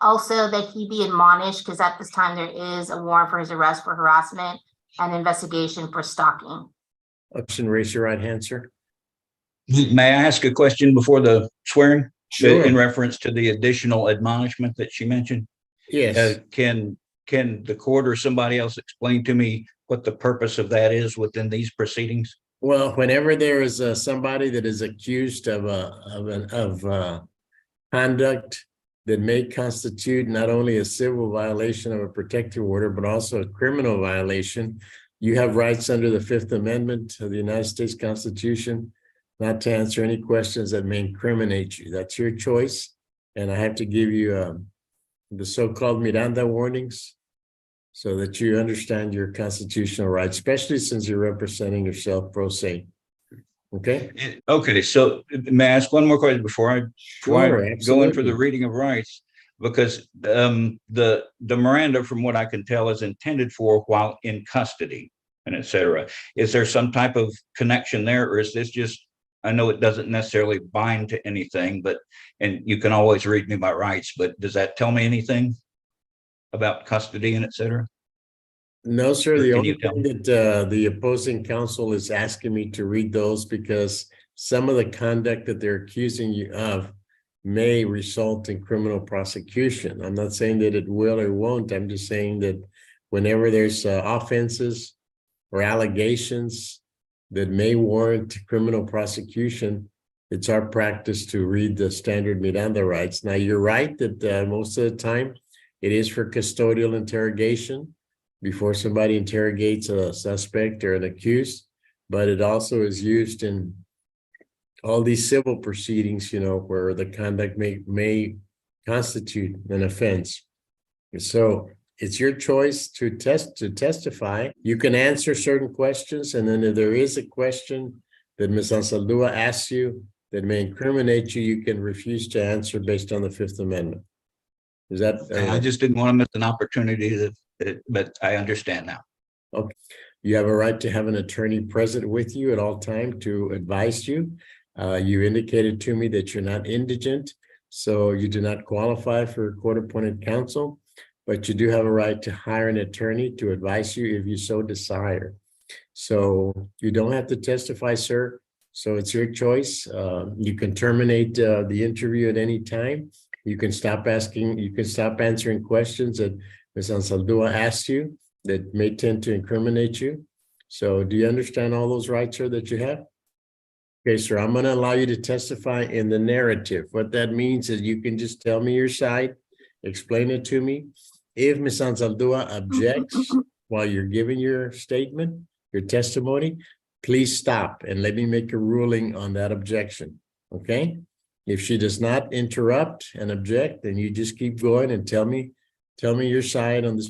Also, that he be admonished, because at this time there is a warrant for his arrest for harassment and investigation for stalking. Option, raise your right hand, sir. May I ask a question before the swearing? Sure. In reference to the additional admonishment that she mentioned? Yes. Can the court or somebody else explain to me what the purpose of that is within these proceedings? Well, whenever there is somebody that is accused of conduct that may constitute not only a civil violation of a protective order, but also a criminal violation, you have rights under the Fifth Amendment of the United States Constitution not to answer any questions that may incriminate you. That's your choice. And I have to give you the so-called Miranda warnings so that you understand your constitutional rights, especially since you're representing yourself pro se. Okay. Okay, so may I ask one more question before I go in for the reading of rights? Because the Miranda, from what I can tell, is intended for while in custody and et cetera. Is there some type of connection there, or is this just, I know it doesn't necessarily bind to anything, but, and you can always read me my rights, but does that tell me anything about custody and et cetera? No, sir. The only thing that the opposing counsel is asking me to read those because some of the conduct that they're accusing you of may result in criminal prosecution. I'm not saying that it will or won't. I'm just saying that whenever there's offenses or allegations that may warrant criminal prosecution, it's our practice to read the standard Miranda rights. Now, you're right that most of the time it is for custodial interrogation before somebody interrogates a suspect or an accused, but it also is used in all these civil proceedings, you know, where the conduct may constitute an offense. So it's your choice to testify. You can answer certain questions, and then if there is a question that Ms. Ansaldúa asks you that may incriminate you, you can refuse to answer based on the Fifth Amendment. Is that? I just didn't want to miss an opportunity but I understand now. Okay. You have a right to have an attorney present with you at all times to advise you. You indicated to me that you're not indigent, so you do not qualify for court-appointed counsel, but you do have a right to hire an attorney to advise you if you so desire. So you don't have to testify, sir. So it's your choice. You can terminate the interview at any time. You can stop answering questions that Ms. Ansaldúa asked you that may tend to incriminate you. So do you understand all those rights, sir, that you have? Okay, sir, I'm going to allow you to testify in the narrative. What that means is you can just tell me your side, explain it to me. If Ms. Ansaldúa objects while you're giving your statement, your testimony, please stop and let me make a ruling on that objection, okay? If she does not interrupt and object, then you just keep going and tell me your side on this